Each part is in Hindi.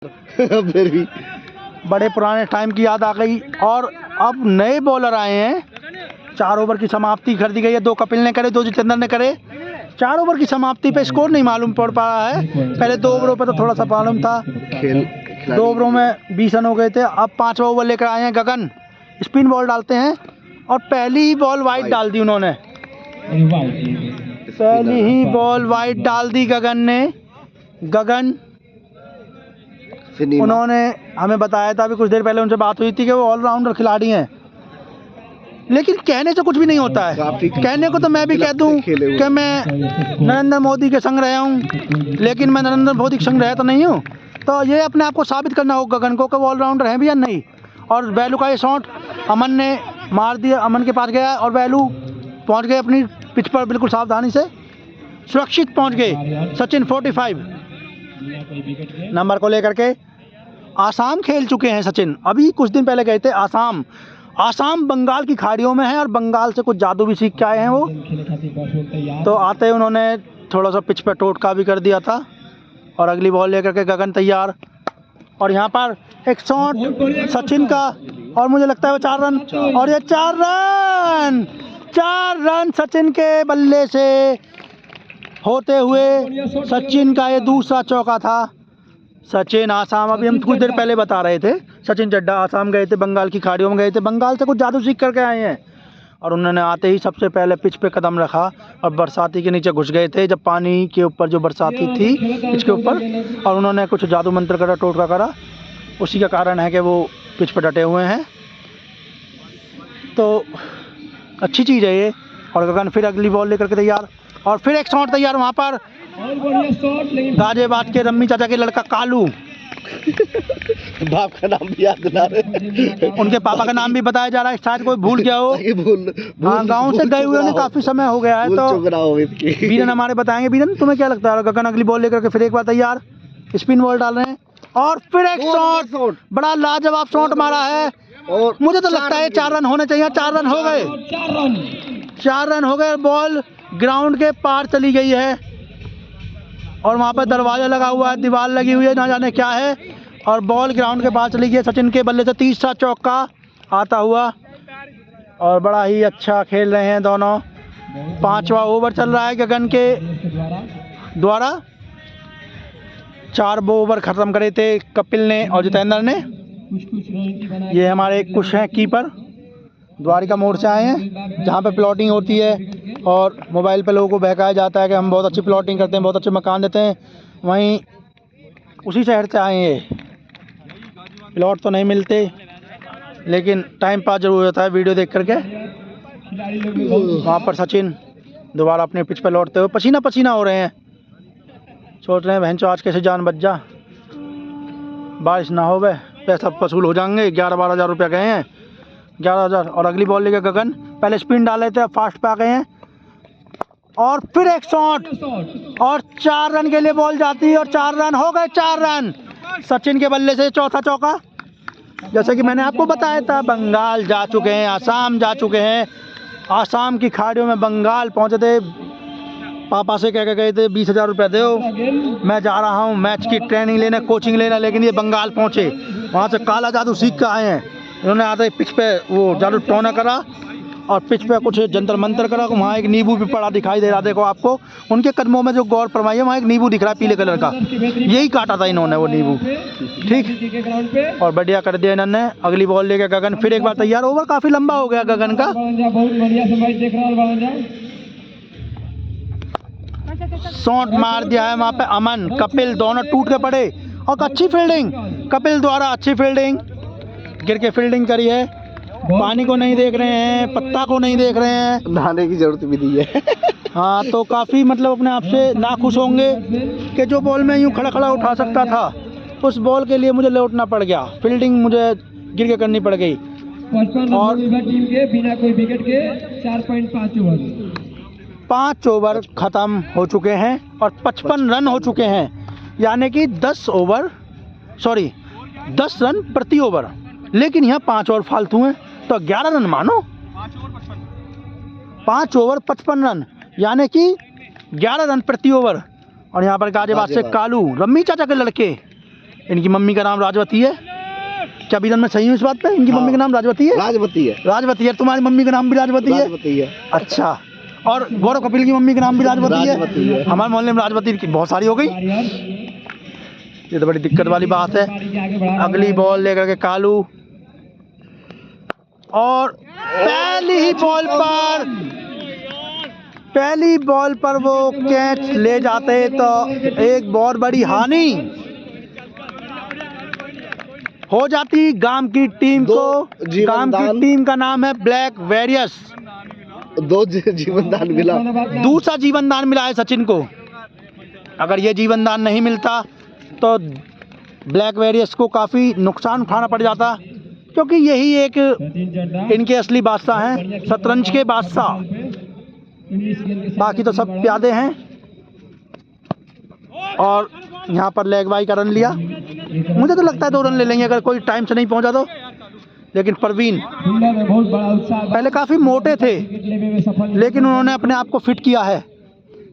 फिर भी बड़े पुराने टाइम की याद आ गई। और अब नए बॉलर आए हैं। 4 ओवर की समाप्ति कर दी गई है। 2 कपिल ने करे, 2 जितेंद्र ने करे। 4 ओवर की समाप्ति पे स्कोर नहीं मालूम पड़ पा रहा है। पहले 2 ओवरों पे तो थोड़ा सा मालूम था। 2 ओवरों में 20 रन हो गए थे। अब 5वां ओवर लेकर आए हैं गगन। स्पिन बॉल डालते हैं और पहली ही बॉल वाइड डाल दी उन्होंने। पहली ही बॉल वाइड डाल दी गगन ने। गगन उन्होंने हमें बताया था, अभी कुछ देर पहले उनसे बात हुई थी कि वो ऑलराउंडर खिलाड़ी हैं, लेकिन कहने से कुछ भी नहीं होता है। कहने को तो मैं भी कह दूं कि मैं नरेंद्र मोदी के संग रहा हूं, लेकिन मैं नरेंद्र मोदी के संग रहा तो नहीं हूं। तो ये अपने आप को साबित करना होगा गगन को कि वो ऑलराउंडर हैं भी या नहीं। और वैलू का ये शॉट अमन ने मार दिया, अमन के पास गया और वैलू पहुंच गए अपनी पिच पर, बिल्कुल सावधानी से सुरक्षित पहुंच गए। सचिन 45 नंबर को लेकर के आसाम खेल चुके हैं सचिन। अभी कुछ दिन पहले गए थे आसाम। आसाम बंगाल की खाड़ियों में है और बंगाल से कुछ जादू भी सीख के आए हैं वो। तो आते ही उन्होंने थोड़ा सा पिच पे टोटका भी कर दिया था। और अगली बॉल लेकर के गगन तैयार। और यहाँ पर एक शॉट सचिन का, और मुझे लगता है वो 4 रन। और ये 4 रन सचिन के बल्ले से होते हुए सचिन का ये दूसरा चौका था। सचिन आसाम, अभी हम कुछ देर पहले बता रहे थे, सचिन चड्ढा आसाम गए थे, बंगाल की खाड़ियों में गए थे, बंगाल से कुछ जादू सीख करके आए हैं। और उन्होंने आते ही सबसे पहले पिच पे कदम रखा और बरसाती के नीचे घुस गए थे, जब पानी के ऊपर जो बरसाती थी पिच के ऊपर, और उन्होंने कुछ जादू मंत्र करा, टोटका करा। उसी का कारण है कि वो पिच पर डटे हुए हैं। तो अच्छी चीज़ है ये। और गगन फिर अगली बॉल लेकर के तैयार, और फिर एक शॉट तैयार। वहाँ पर गाजियाबाद के रम्मी चाचा के लड़का कालू, बाप का नाम भी याद दिला रहे, उनके पापा का नाम भी बताया जा रहा है, शायद कोई भूल गया हो। हाँ, गाँव से गए हुए उन्हें काफी समय हो गया है। तो बीरन हमारे बताएंगे। बीरन तुम्हें क्या लगता है? गगन अगली बॉल लेकर के फिर एक बार तैयार, स्पिन बॉल डाल रहे हैं और फिर एक शॉट, बड़ा लाजवाब शॉट मारा है। और मुझे तो लगता है 4 रन होने चाहिए। 4 रन हो गए, 4 रन हो गए। बॉल ग्राउंड के पार चली गई है और वहाँ पर दरवाजा लगा हुआ है, दीवार लगी हुई है, ना जाने क्या है। और बॉल ग्राउंड के पार चली गई है। सचिन के बल्ले से तीसरा चौका आता हुआ। और बड़ा ही अच्छा खेल रहे हैं दोनों। 5वां ओवर चल रहा है गगन के द्वारा। 4 ओवर ख़त्म करे थे कपिल ने और जितेंद्र ने। ये हमारे कुछ हैं कीपर, द्वारिका मोड़ से आए हैं, जहाँ पे प्लॉटिंग होती है और मोबाइल पे लोगों को बहकाया जाता है कि हम बहुत अच्छी प्लॉटिंग करते हैं, बहुत अच्छे मकान देते हैं। वहीं उसी शहर से आए हैं। प्लॉट तो नहीं मिलते, लेकिन टाइम पास जरूर होता है वीडियो देख करके। वहाँ पर सचिन दोबारा अपने पिच पर लौटते हुए पसीना पसीना हो रहे हैं। सोच रहे हैं बहन चो आज कैसे जान बच जा, बारिश ना हो, पैसा वसूल हो जाएंगे। 11-12 हज़ार रुपया गए हैं, 11,000। और अगली बॉल लेके गगन पहले स्पिन डाले थे, फास्ट पे आ गए हैं। और फिर एक शॉट और 4 रन के लिए बॉल जाती है और 4 रन हो गए। 4 रन सचिन के बल्ले से चौथा चौका। जैसे कि मैंने आपको बताया था, बंगाल जा चुके हैं, आसाम जा चुके हैं। आसाम की खाड़ियों में बंगाल पहुंचे थे। पापा से कह के गए थे 20,000 रुपये दो, मैं जा रहा हूं मैच की ट्रेनिंग लेने, कोचिंग लेने। लेकिन ये बंगाल पहुंचे, वहां से काला जादू सीख कर आए हैं। इन्होंने आते ही पिच पे वो जादू टोना करा और पिच पे कुछ जंतर मंतर करा। वहाँ एक नींबू भी पड़ा दिखाई दे रहा, देखो आपको उनके कदमों में जो गौर फरमाई है, वहाँ एक नींबू दिख रहा है पीले कलर का। यही काटा था इन्होंने वो नींबू, ठीक। और बढ़िया कर दिया इन्होंने। अगली बॉल लेके गगन फिर एक बार तैयार। ओवर काफी लंबा हो गया गगन का। शॉट मार दिया है वहाँ पे अमन, कपिल दोनों टूट के पड़े। और अच्छी फील्डिंग कपिल द्वारा, अच्छी फील्डिंग, गिर के फील्डिंग करी है। पानी को नहीं देख रहे हैं, पत्ता को नहीं देख रहे हैं, नहाने की जरूरत भी नहीं है। हाँ, तो काफ़ी मतलब अपने आप से नाखुश होंगे कि जो बॉल में यूँ खड़ा खड़ा उठा सकता था, उस बॉल के लिए मुझे लौटना पड़ गया। फील्डिंग मुझे गिर के करनी पड़ गई। और टीम के बिना कोई विकेट के 4.5 ओवर, 5 ओवर ख़त्म हो चुके हैं और 55 रन हो चुके हैं। यानी कि 10 रन प्रति ओवर। लेकिन यहाँ 5 ओवर फालतू हैं, तो 11 रन मानो। 5 ओवर 55 रन, यानी कि 11 रन प्रति ओवर। और यहाँ पर गाजियाबाद से कालू, रम्मी चाचा के लड़के, इनकी मम्मी का नाम राजवती है। क्या बीरन मैं सही हूँ इस बात पे? इनकी मम्मी का नाम राजवती है। राजवती है। राजवती है। तुम्हारी मम्मी का नाम भी राजवती है? राजवती है। अच्छा, और गौरव कपिल की मम्मी का नाम भी राजवती राजवती है। है। हमारे मोहल्ले में राजवती की बहुत सारी हो गई। ये तो बड़ी दिक्कत वाली बात है। अगली बॉल लेकर के कालू, और पहली बॉल पर वो कैच ले जाते तो एक बहुत बड़ी हानि हो जाती गांव की टीम को। गांव की टीम का नाम है ब्लैक वॉरियर्स। 2 जीवनदान मिला। दूसरा जीवनदान मिला है सचिन को। अगर ये जीवनदान नहीं मिलता तो ब्लैक वॉरियर्स को काफ़ी नुकसान उठाना पड़ जाता, क्योंकि यही एक इनके असली बादशाह हैं, शतरंज के बादशाह। बाकी तो सब प्यादे हैं। और यहाँ पर लेग बाई का रन लिया। मुझे तो लगता है 2 रन ले लेंगे अगर कोई टाइम से नहीं पहुँचा तो। लेकिन परवीन पहले काफ़ी मोटे थे, लेकिन उन्होंने अपने आप को फिट किया है।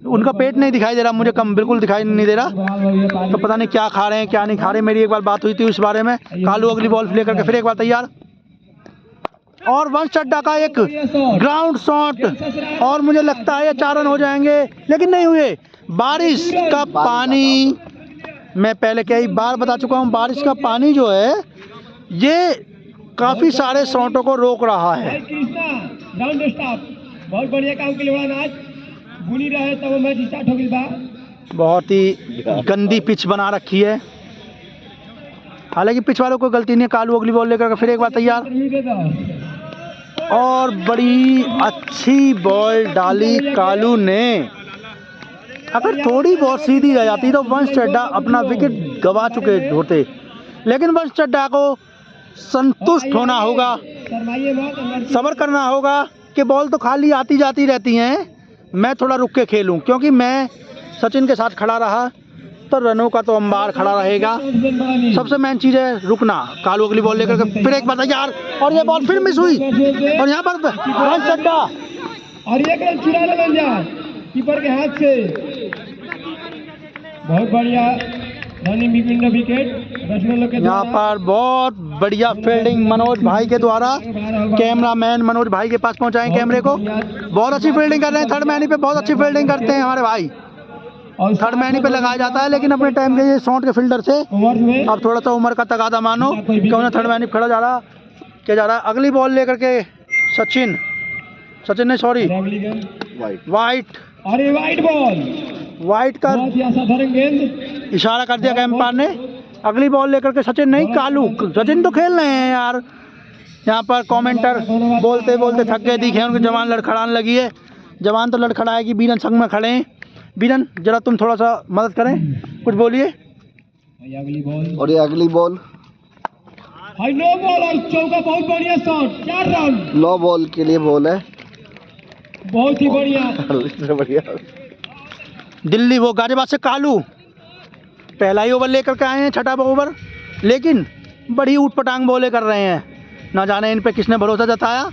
उनका पेट नहीं दिखाई दे रहा मुझे, कम बिल्कुल दिखाई नहीं दे रहा। तो पता नहीं क्या खा रहे हैं क्या नहीं खा रहे। मेरी एक बार बात हुई थी उस बारे में। कालू अगली बॉल लेकर के फिर एक बार तैयार, और वंश चड्डा का एक ग्राउंड शॉट, और मुझे लगता है ये 4 रन हो जाएंगे, लेकिन नहीं हुए। बारिश का पानी, मैं पहले कई बार बता चुका हूँ, बारिश का पानी जो है ये काफ़ी सारे शॉटों को रोक रहा है। बहुत बढ़िया काम के लिए नाच बुनी रहे तब मैच स्टार्ट हो गया। बहुत ही गंदी पिच बना रखी है, हालांकि पिच वालों को गलती नहीं है। कालू अगली बॉल लेकर फिर एक बार तैयार, और बड़ी अच्छी बॉल डाली कालू ने। अगर थोड़ी बहुत सीधी रह जाती तो वंश चड्डा अपना विकेट गंवा चुके होते, लेकिन वंश चड्डा को संतुष्ट होना होगा, सब्र करना होगा कि बॉल तो खाली आती जाती रहती हैं, मैं थोड़ा रुक के खेलूं, क्योंकि मैं सचिन के साथ खड़ा रहा तो रनों का तो अंबार खड़ा रहेगा। सबसे मेन चीज़ है रुकना। कालू अगली बॉल लेकर फिर एक बार तैयार, और ये बॉल फिर मिस हुई, और यहाँ पर वंश चड्डा और एक रन चुरा ले कीपर के हाथ से। बहुत बढ़िया रनिंग बिटवीन द विकेट। यहाँ पर बहुत बढ़िया फील्डिंग मनोज भाई के द्वारा। कैमरामैन मनोज भाई के पास पहुँचाएं कैमरे को। बहुत अच्छी फील्डिंग कर रहे हैं, थर्ड मैनी पे बहुत अच्छी फील्डिंग करते हैं हमारे भाई। थर्ड मैनी पे लगाया जाता है, लेकिन अपने टाइम के ये शॉट के फील्डर से अब थोड़ा सा उम्र का तगादा मानो कि उन्हें थर्ड मैनी खड़ा जा रहा। अगली बॉल लेकर के सचिन ने सॉरी वाइट, अरे वाइट बॉल, वाइट का इशारा कर दिया अंपायर ने। अगली बॉल लेकर के सचिन नहीं कालू, सचिन तो खेल रहे हैं यार। यहाँ पर कमेंटर बोलते बोलते थक गए दिखे, उनकी जवान लड़खड़ाने लगी है। जवान तो लड़खड़ाएगी, बीरन संग में खड़े हैं। बीरन जरा तुम थोड़ा सा मदद करें, कुछ बोलिए। और ये अगली बॉल नो बॉल और चौका, बहुत बढ़िया शॉट, 4 रन। 9 बॉल के लिए बॉल है, बहुत ही बढ़िया। बढ़िया। दिल्ली वो गाजियाबाद से कालू पहला ही ओवर लेकर के आए हैं, छठा ओवर, लेकिन बड़ी ऊट पटांग बॉलें कर रहे हैं। ना जाने इन पे किसने भरोसा जताया।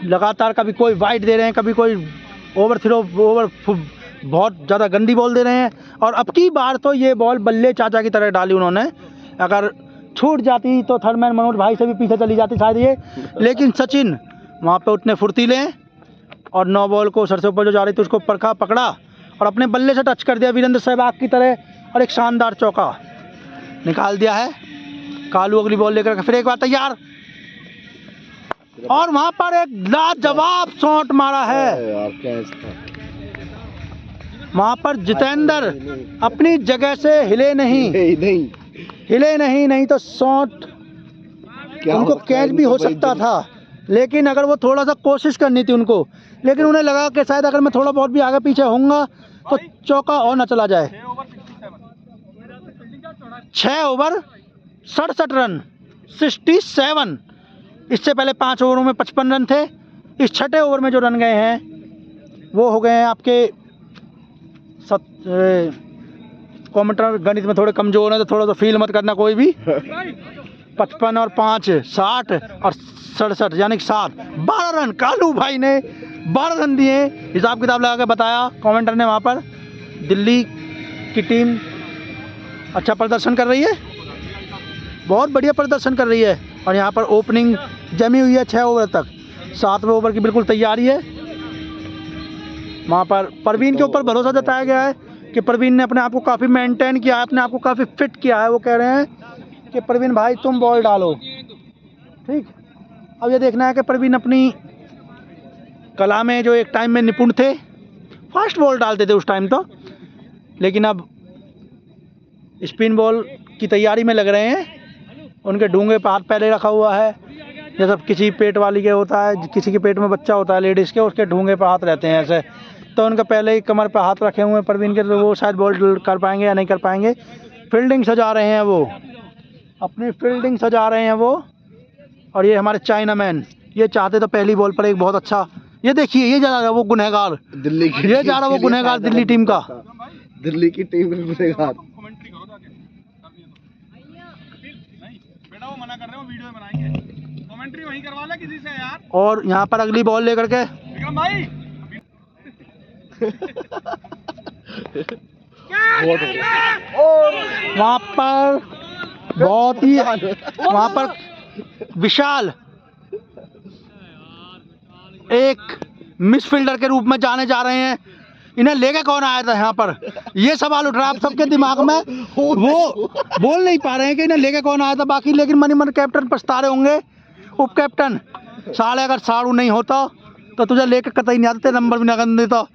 लगातार कभी कोई वाइड दे रहे हैं, कभी कोई ओवर बहुत ज़्यादा गंदी बॉल दे रहे हैं। और अब की बार तो ये बॉल बल्ले चाचा की तरह डाली उन्होंने। अगर छूट जाती तो थर्डमैन मनोज भाई से भी पीछे चली जाती शायद ये, लेकिन सचिन वहाँ पे उतने फुर्तीले और 9 बॉल को सर से ऊपर जो जा रही थी उसको पकड़ा और अपने बल्ले से टच कर दिया वीरेंद्र सहवाग की तरह, और एक शानदार चौका निकाल दिया है। कालू अगली बॉल लेकर फिर एक बार तैयार, और वहां पर एक लाजवाब शॉट मारा है। वहां पर जितेंद्र अपनी जगह से हिले नहीं तो शॉट उनको कैच भी हो सकता था, लेकिन अगर वो थोड़ा सा कोशिश करनी थी उनको, लेकिन उन्हें लगा कि शायद अगर मैं थोड़ा बहुत भी आगे पीछे होऊंगा तो चौका और ना चला जाए। 6 ओवर 67 रन 67। इससे पहले 5 ओवरों में 55 रन थे। इस छठे ओवर में जो रन गए हैं वो हो गए हैं आपके कमेंटर गणित में थोड़े कमजोर हैं तो थोड़ा सा फील मत करना कोई भी। 55 और 5 60 और 67 यानी 7 12 रन कालू भाई ने 12 रन दिए। हिसाब किताब लगा के बताया कमेंटर ने वहाँ पर। दिल्ली की टीम अच्छा प्रदर्शन कर रही है, बहुत बढ़िया प्रदर्शन कर रही है। और यहाँ पर ओपनिंग जमी हुई है 6 ओवर तक, 7वें ओवर की बिल्कुल तैयारी है। वहाँ पर परवीन के ऊपर भरोसा जताया गया है कि परवीन ने अपने आप को काफ़ी मेंटेन किया है, अपने आप को काफ़ी फिट किया है। वो कह रहे हैं कि परवीन भाई तुम बॉल डालो, ठीक। अब ये देखना है कि परवीन अपनी कला में जो एक टाइम में निपुण थे, फास्ट बॉल डालते थे उस टाइम तो, लेकिन अब स्पिन बॉल की तैयारी में लग रहे हैं। उनके डूंगे पे हाथ पहले रखा हुआ है, जैसा किसी पेट वाली के होता है, किसी के पेट में बच्चा होता है लेडीज़ के, उसके डूंगे पे हाथ रहते हैं ऐसे, तो उनका पहले ही कमर पे हाथ रखे हुए हैं परवीन के, तो वो शायद बॉल कर पाएंगे या नहीं कर पाएंगे। फील्डिंग सजा रहे हैं वो, अपनी फील्डिंग सजा रहे हैं वो। और ये हमारे चाइना मैन, ये चाहते तो पहली बॉल पर एक बहुत अच्छा, ये देखिए ये जा रहा है वो गुनहगार दिल्ली की, ये जा रहा वो गुनहगार दिल्ली टीम का, दिल्ली की टीम का गुनहगार। मना कर रहे हो, वीडियो बनाएंगे, कमेंट्री वहीं करवा ले किसी से यार। और यहाँ पर अगली बॉल लेकर के विक्रम भाई वहाँ पर बहुत ही, वहाँ पर विशाल एक मिस फील्डर के रूप में जाने जा रहे हैं। इन्हें लेके कौन आया था यहाँ पर, ये सवाल उठ रहा है आप सबके दिमाग में। वो बोल नहीं पा रहे हैं कि इन्हें लेके कौन आया था बाकी, लेकिन मनी मन कैप्टन पछता रहे होंगे। उप कैप्टन साले, अगर साड़ू नहीं होता तो तुझे लेके कतई नहीं आते, नंबर भी ना कर देता।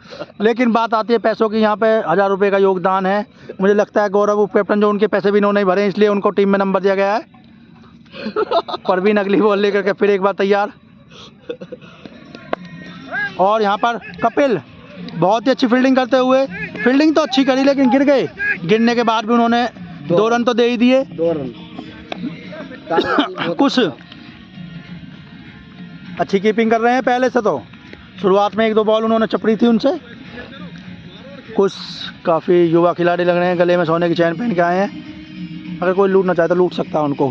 लेकिन बात आती है पैसों की, यहाँ पे 1000 रुपये का योगदान है। मुझे लगता है गौरव उप कैप्टन जो, उनके पैसे भी इन्होंने नहीं भरे, इसलिए उनको टीम में नंबर दिया गया है। परवीन अगली बॉल लेकर के फिर एक बार तैयार। और यहाँ पर कपिल बहुत ही अच्छी फील्डिंग करते हुए, फील्डिंग तो अच्छी करी लेकिन गिर गए, गिरने के बाद भी उन्होंने 2 रन तो दे ही दिए। 2 रन कुछ अच्छी कीपिंग कर रहे हैं पहले से, तो शुरुआत में 1-2 बॉल उन्होंने चपड़ी थी उनसे। कुछ काफ़ी युवा खिलाड़ी लग रहे हैं, गले में सोने की चैन पहन के आए हैं। अगर कोई लूटना चाहे तो लूट सकता है उनको।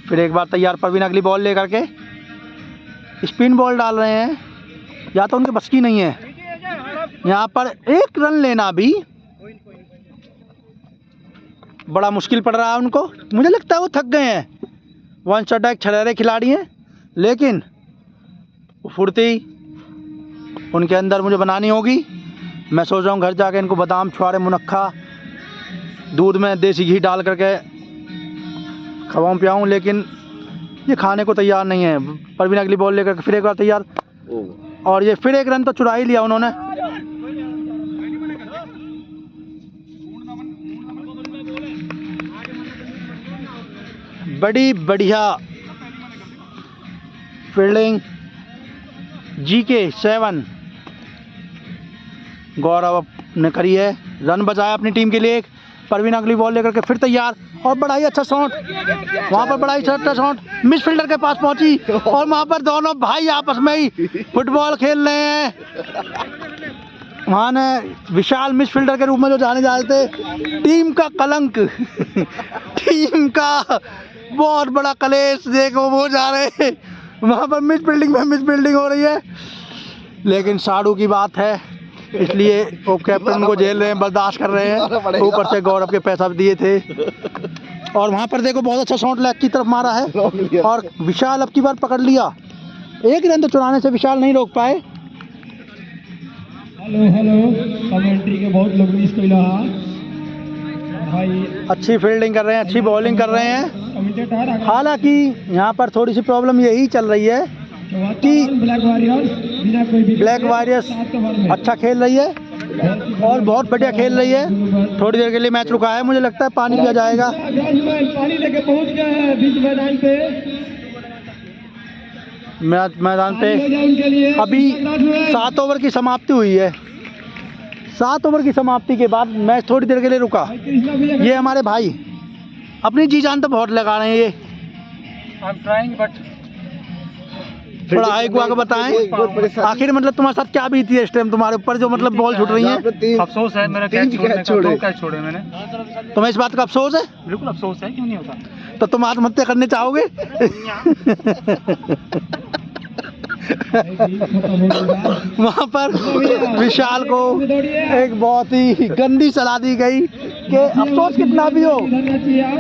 फिर एक बार तैयार परवीन अगली बॉल लेकर के स्पिन बॉल डाल रहे हैं, या तो उनके बस की नहीं है। यहाँ पर 1 रन लेना भी बड़ा मुश्किल पड़ रहा है उनको। मुझे लगता है वो थक गए हैं, वन शॉट एक छड़ेरे खिलाड़ी हैं, लेकिन फुर्ती उनके अंदर मुझे बनानी होगी। मैं सोच रहा हूँ घर जाके इनको बादाम, छुआरे, मुनक्खा दूध में देसी घी डाल करके खवाऊँ पियाऊँ, लेकिन ये खाने को तैयार नहीं है। परवीन अगली बॉल लेकर फिर एक बार तैयार, और ये फिर 1 रन तो चुरा ही लिया उन्होंने। बड़ी बढ़िया फील्डिंग GK 7 गौरव ने करी है, रन बचाया अपनी टीम के लिए एक। परवीन अगली बॉल लेकर के फिर तैयार, और बड़ा ही अच्छा शॉट, वहाँ पर बड़ा ही अच्छा शॉट मिस फील्डर के पास पहुंची, और वहाँ पर दोनों भाई आपस में ही फुटबॉल खेल रहे हैं। वहाँ ने विशाल मिस फील्डर के रूप में जो जाने जाते थे, टीम का कलंक टीम का बहुत बड़ा कलेश, देखो वो जा रहे हैं वहाँ पर मिस फील्डिंग में मिस फील्डिंग हो रही है। लेकिन साड़ू की बात है, इसलिए वो कैप्टन को झेल रहे हैं, बर्दाश्त कर रहे हैं। ऊपर से गौरव के पैसा भी दिए थे। और वहाँ पर देखो बहुत अच्छा शॉट लेग की तरफ मारा है, और विशाल अब की बार पकड़ लिया। 1 रन तो चुराने से विशाल नहीं रोक पाए। हेलो कमेंट्री के बहुत लोग इसको लहा भाई, अच्छी फील्डिंग कर रहे हैं, अच्छी बॉलिंग कर रहे हैं। कमेंटेटर हालांकि यहाँ पर थोड़ी सी प्रॉब्लम यही चल रही है कि ब्लैक वॉरियर्स बिना कोई भी ब्लैक वॉरियर्स अच्छा खेल रही है और बहुत बढ़िया खेल रही है। थोड़ी देर के लिए मैच रुका है, मुझे लगता है पानी पिया जाएगा। पानी लेके पहुंच गए हैं बीच मैदान पे, मैदान पे उनके लिए अभी 7 ओवर की समाप्ति हुई है। 7 ओवर की समाप्ति के बाद मैच थोड़ी देर के लिए रुका। ये हमारे भाई अपनी जी जान तो बहुत लगा रहे हैं। ये थोड़ा एक बार बताएं आखिर मतलब तुम्हारे साथ क्या बीती है इस टाइम तुम्हारे ऊपर, जो मतलब बॉल छूट रही है। अफसोस है मेरा, कैच छोड़े 2 कैच छोड़े मैंने। तुम्हें इस बात का अफसोस है? बिल्कुल अफसोस है, क्यों नहीं होता। तो तुम आत्महत्या करने चाहोगे? वहाँ पर विशाल को एक बहुत ही गंदी सलाह दी गई कि अफसोस कितना भी हो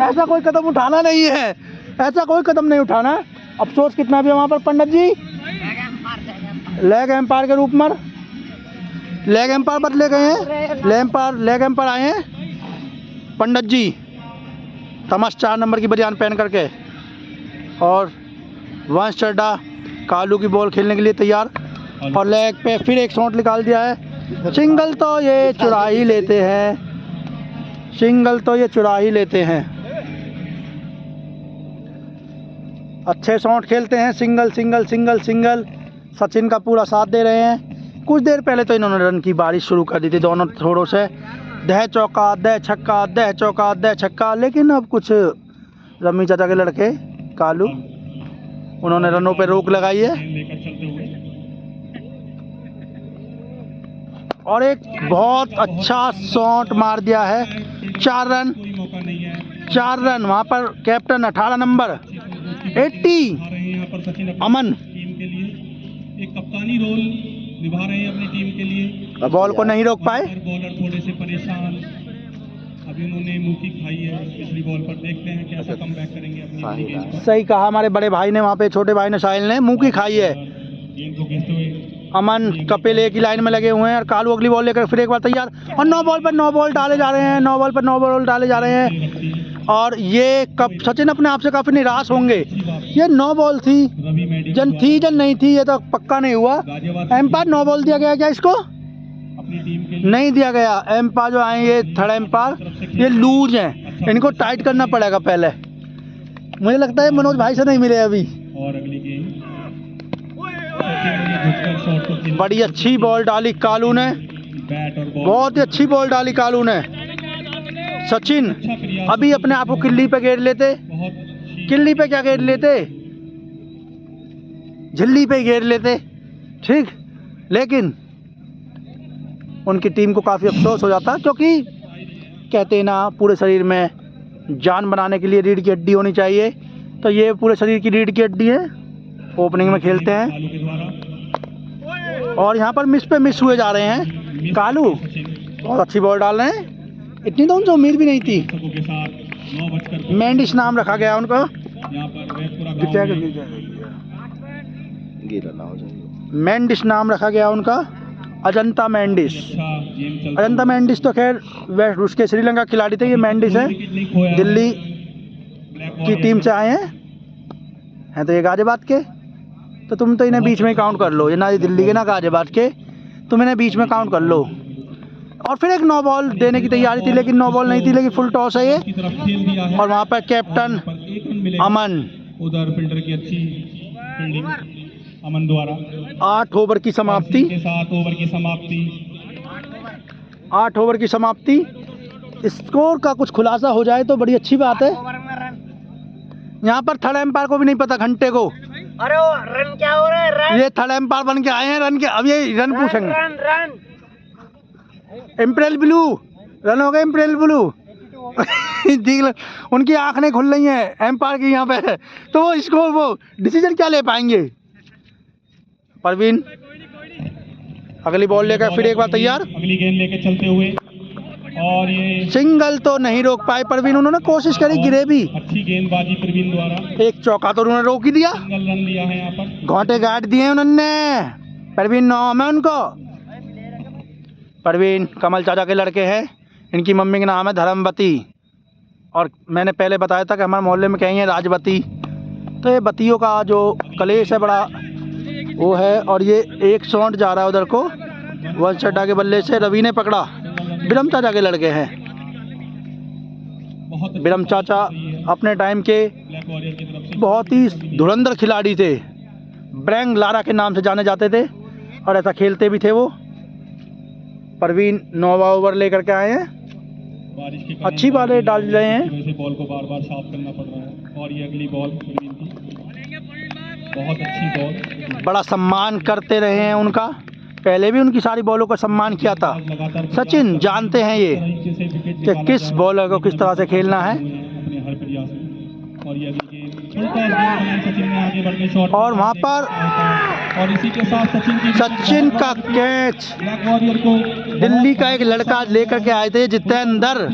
ऐसा कोई कदम उठाना नहीं है, ऐसा कोई कदम नहीं उठाना, अफसोस कितना भी हो। वहाँ पर पंडित जी लेग एम्पायर के रूप में लेग एम्पायर बदले गए हैं, लेग एम्पायर आए हैं पंडित जी तमस 4 नंबर की बनियान पहन करके, और वंश चड्डा कालू की बॉल खेलने के लिए तैयार, और लेग पे फिर एक शॉट निकाल दिया है। सिंगल तो ये चुरा ही लेते हैं, सिंगल तो ये चुरा ही लेते हैं, अच्छे शॉट खेलते हैं, single single single single. Sachin का पूरा साथ दे रहे हैं। कुछ देर पहले तो इन्होंने रन की बारिश शुरू कर दी थी दोनों थोड़ों से, दह चौका दह छक्का दह चौका दह छक्का, लेकिन अब कुछ रमी चाचा के लड़के कालू उन्होंने रनों पे रोक लगाई है, और एक बहुत अच्छा शॉट मार दिया है। 4 रन, 4 रन। वहाँ पर कैप्टन 18 नंबर 80 अमन एक कप्तानी रोल निभा रहे हैं अपनी टीम के लिए। बॉल को नहीं रोक पाए, बॉलर थोड़े से परेशान, अभी उन्होंने मुंह की खाई है पिछली बॉल पर, देखते हैं कैसा कमबैक करेंगे अपनी गेंद पर। सही कहा हमारे बड़े भाई ने, वहाँ पे छोटे भाई ने साहिल ने मुंह की खाई है। गेंद को खेलते हुए अमन कपिल एक ही लाइन में लगे हुए हैं, और कालू अगली बॉल लेकर फिर एक बार तैयार, और 9 बॉल पर 9 बॉल डाले जा रहे हैं, 9 बॉल पर 9 बॉल डाले जा रहे हैं। और ये कब सचिन अपने आप से काफी निराश होंगे, ये 9 बॉल थी, जन थी जन नहीं थी ये तो पक्का नहीं हुआ। एम्पायर 9 बॉल दिया गया क्या इसको? अपनी टीम के नहीं दिया गया। एम्पायर जो आए ये थर्ड एम्पायर ये लूज हैं, इनको टाइट करना पड़ेगा पहले। मुझे लगता है मनोज भाई से नहीं मिले अभी। और अगली गेंद शॉट को खेल, बड़ी अच्छी बॉल डाली कालू ने, बैट और बॉल बहुत ही अच्छी बॉल डाली कालू ने। सचिन अभी अपने आप को किल्ली पे घेर लेते, बहुत किल्ली पे क्या घेर लेते, झिल्ली पे घेर लेते, ठीक, लेकिन उनकी टीम को काफ़ी अफसोस हो जाता, क्योंकि कहते हैं ना पूरे शरीर में जान बनाने के लिए रीढ़ की हड्डी होनी चाहिए, तो ये पूरे शरीर की रीढ़ की हड्डी है। ओपनिंग में खेलते हैं कालू के द्वारा, और यहाँ पर मिस पे मिस हुए जा रहे हैं। कालू बहुत अच्छी बॉल डाल रहे हैं, इतनी तो उनसे उम्मीद भी नहीं थी। दर्शकों के साथ 9 मैंडिस नाम रखा गया उनका, यहाँ पर पूरा गांव में गिरा ना हो जाए। मैंडिस नाम रखा गया उनका, अजंता मैंडिस। अच्छा गेम चल अजंता मैंडिस तो खैर वेस्ट उसके श्रीलंका खिलाड़ी थे, ये मैंडिस है, दिल्ली की टीम से आए हैं तो ये गाजियाबाद के, तो तुम तो इन्हें बीच में ही काउंट कर लो, ये ना दिल्ली के ना गाजियाबाद के, तुम इन्हें बीच में काउंट कर लो। और फिर एक 9 बॉल देने की तैयारी थी, लेकिन 9 बॉल नहीं थी, लेकिन फुल टॉस है ये, की तरफ खेल दिया है, और वहाँ पर कैप्टन पर 1 रन मिलेगा। अमन, उधर फील्डर की अच्छी फील्डिंग अमन द्वारा। 8 ओवर की समाप्ति, के साथ ओवर की समाप्ति, 8 ओवर की समाप्ति। स्कोर का कुछ खुलासा हो जाए तो बड़ी अच्छी बात है। यहाँ पर थर्ड एम्पायर को भी नहीं पता, घंटे को, अरे वो रन क्या हो रहा है? रन ये थर्ड एम्पायर बन के आए हैं, रन के अब ये रन पूछेंगे। रन रन इम्प्रेल ब्लू रन हो गए, इम्प्रेल ब्लू देख लो, उनकी आँख नहीं खुल रही हैं एम्पायर की यहाँ पे, तो वो स्कोर वो डिसीजन क्या ले पाएंगे। परवीन अगली बॉल लेकर फिर एक बार तैयार, अगली गेंद लेके चलते हुए, और ये सिंगल तो नहीं रोक पाए परवीन, उन्होंने कोशिश करी, गिरे भी। अच्छी गेंदबाजी प्रवीण द्वारा, एक चौका तो उन्होंने रोक ही दिया, सिंगल रन लिया है यहाँ पर। घोंटे गाड़ दिए उन्होंने। परवीन नाम है उनको, परवीन कमल चाचा के लड़के हैं, इनकी मम्मी का नाम है धर्मवती, और मैंने पहले बताया था कि हमारे मोहल्ले में कहीं है राजवती, तो ये बतियों का जो कलेश है बड़ा वो है। और ये एक शॉट जा रहा है उधर को, वंश चड्डा के बल्ले से रवि ने पकड़ा, बिरम चाचा के लड़के हैं। बहुत अच्छी बिरम चाचा अपने टाइम के ब्लैक वॉरियर की तरफ से बहुत ही धुरंधर खिलाड़ी थे, ब्रैंग लारा के नाम से जाने जाते थे, और ऐसा खेलते भी थे वो। परवीन 9वां ओवर लेकर के आए हैं, बारिश के अच्छी बॉलें डाल रहे हैं। वजह से बॉल को बार बार साफ करना पड़ रहा है, और ये अगली बॉल प्रवीण की बहुत अच्छी बॉल, बड़ा सम्मान करते रहे हैं उनका, पहले भी उनकी सारी बॉलों का सम्मान किया था। लगातार सचिन जानते हैं ये तरीके से विकेट कि किस बॉलर को किस तरह से खेलना है। अपने हर प्रयास में, और ये अगली गेंद फुल टॉस गेंद बनाई सचिन ने आगे बढ़ के शॉट और वहाँ पर और इसी के साथ सचिन का कैच ब्लैक वॉरियर को दिल्ली का एक लड़का लेकर के आए थे, जितेंद्र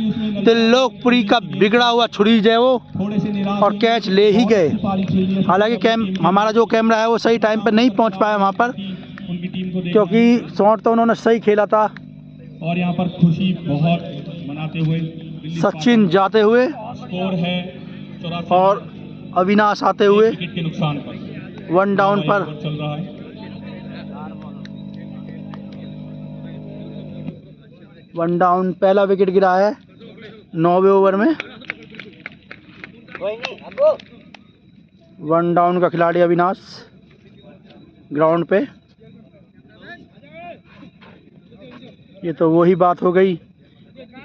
त्रिलोकपुरी का बिगड़ा हुआ छुरीज है वो, थोड़े से निराश और कैच ले ही गए। हालांकि हमारा जो कैमरा है वो सही टाइम पे नहीं पहुंच पाया वहाँ पर, उनकी टीम को क्योंकि शॉट तो उन्होंने सही खेला था। और यहाँ पर खुशी बहुत मनाते हुए सचिन जाते हुए स्कोर है 84 और अविनाश आते हुए विकेट के नुकसान पर 1 डाउन पर। चल रहा है 1 डाउन, पहला विकेट गिरा है 9वें ओवर में। 1 डाउन का खिलाड़ी अविनाश ग्राउंड पे। ये तो वही बात हो गई,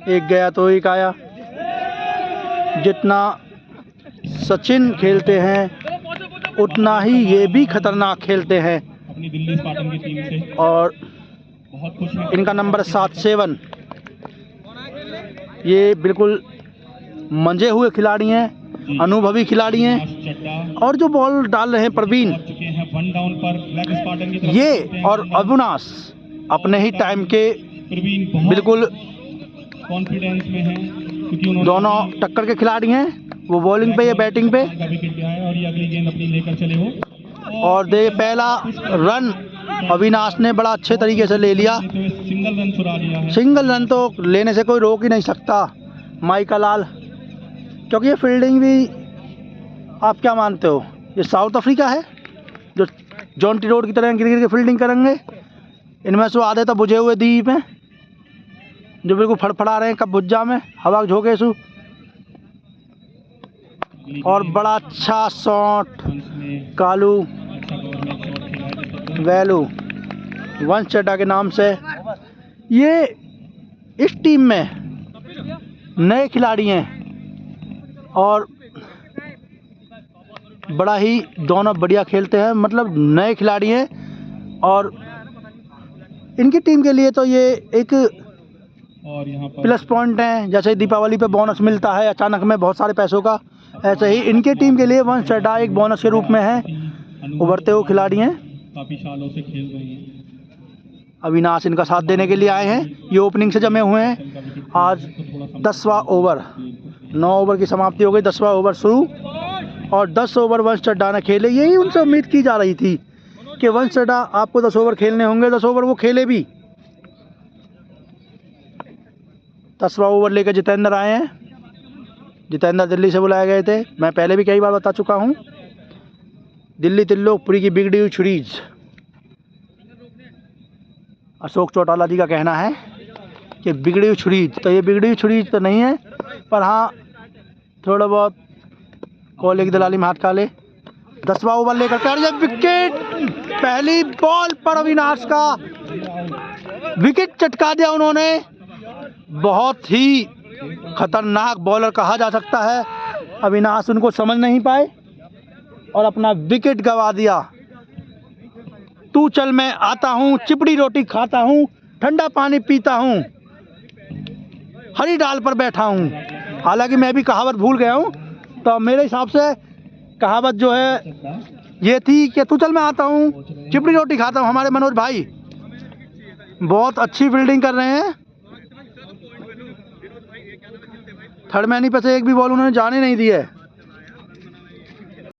एक गया तो एक आया। जितना सचिन खेलते हैं उतना ही ये भी खतरनाक खेलते हैं, अपनी दिल्ली स्पार्टन की टीम से और बहुत खुश है। इनका नंबर 7-7। ये बिल्कुल मंजे हुए खिलाड़ी हैं, अनुभवी खिलाड़ी हैं, चड्डा और जो बॉल डाल रहे हैं प्रवीण, पहुंच चुके हैं 1 डाउन पर ब्लैक स्पार्टन की तरफ ये और अविनाश अपने ही टाइम के प्रवीण बहुत बिल्कुल कॉन्फिडेंस में हैं क्योंकि उन्होंने दोनों टक्कर के खिलाड़ी हैं। वो बॉलिंग पे या बैटिंग पे। का विकेट गया है और ये अगली गेंद अपनी लेकर चले वो और दे पहला रन अविनाश ने बड़ा अच्छे तरीके से ले लिया। सिंगल रन चुरा लिया है। सिंगल रन तो लेने से कोई रोक ही नहीं सकता माइका लाल, क्योंकि ये फील्डिंग भी आप क्या मानते हो, ये साउथ अफ्रीका है जो जॉन्टी रोड की तरह गिर गिर के फील्डिंग करेंगे। इनमें से आधे तो बुझे हुए द्वीप हैं जो बिल्कुल फड़फड़ा रहे हैं कब भुज्जा में हवा के झोंके सु। और बड़ा अच्छा शॉट कालू वैलू वंश चड्डा के नाम से। ये इस टीम में नए खिलाड़ी हैं और बड़ा ही दोनों बढ़िया खेलते हैं, मतलब नए खिलाड़ी हैं। और इनकी टीम के लिए तो ये एक और यहाँ पर प्लस पॉइंट है। जैसे दीपावली पे बोनस मिलता है अचानक में बहुत सारे पैसों का, ऐसे ही इनके टीम के लिए वंश चड्डा एक बोनस के रूप में है। उभरते हुए खिलाड़ी हैं, काफी सालों से खेल रहे हैं। अविनाश इनका साथ देने के लिए आए हैं। ये ओपनिंग से जमे हुए हैं। आज 10वां ओवर, 9 ओवर की समाप्ति हो गई, 10वां ओवर शुरू, और 10 ओवर वंश चड्डा ने खेले। यही उनसे उम्मीद की जा रही थी कि वंश चड्डा आपको 10 ओवर खेलने होंगे, 10 ओवर वो खेले भी। 10वां ओवर लेकर जितेंद्र आए हैं। जितेंद्र दिल्ली से बुलाए गए थे, मैं पहले भी कई बार बता चुका हूँ। दिल्ली त्रिलोकपुरी की बिगड़ी हुई छुरीज। अशोक चौटाला जी का कहना है कि बिगड़ी हुई छुरीज, तो ये बिगड़ी हुई छुरीज तो नहीं है, पर हाँ थोड़ा बहुत कोहली की दलाली में हाथ खा ले। 10वां ओवर लेकर कर जब विकेट, पहली बॉल पर अविनाश का विकेट चटका दिया उन्होंने। बहुत ही खतरनाक बॉलर कहा जा सकता है। अविनाश उनको समझ नहीं पाए और अपना विकेट गंवा दिया। तू चल मैं आता हूँ, चिपड़ी रोटी खाता हूँ, ठंडा पानी पीता हूँ, हरी डाल पर बैठा हूँ। हालांकि मैं भी कहावत भूल गया हूँ, तो मेरे हिसाब से कहावत जो है ये थी कि तू चल मैं आता हूँ, चिपड़ी रोटी खाता हूँ। हमारे मनोज भाई बहुत अच्छी फील्डिंग कर रहे हैं। थर्ड मैनी पे से एक भी बॉल उन्होंने जाने नहीं दी है।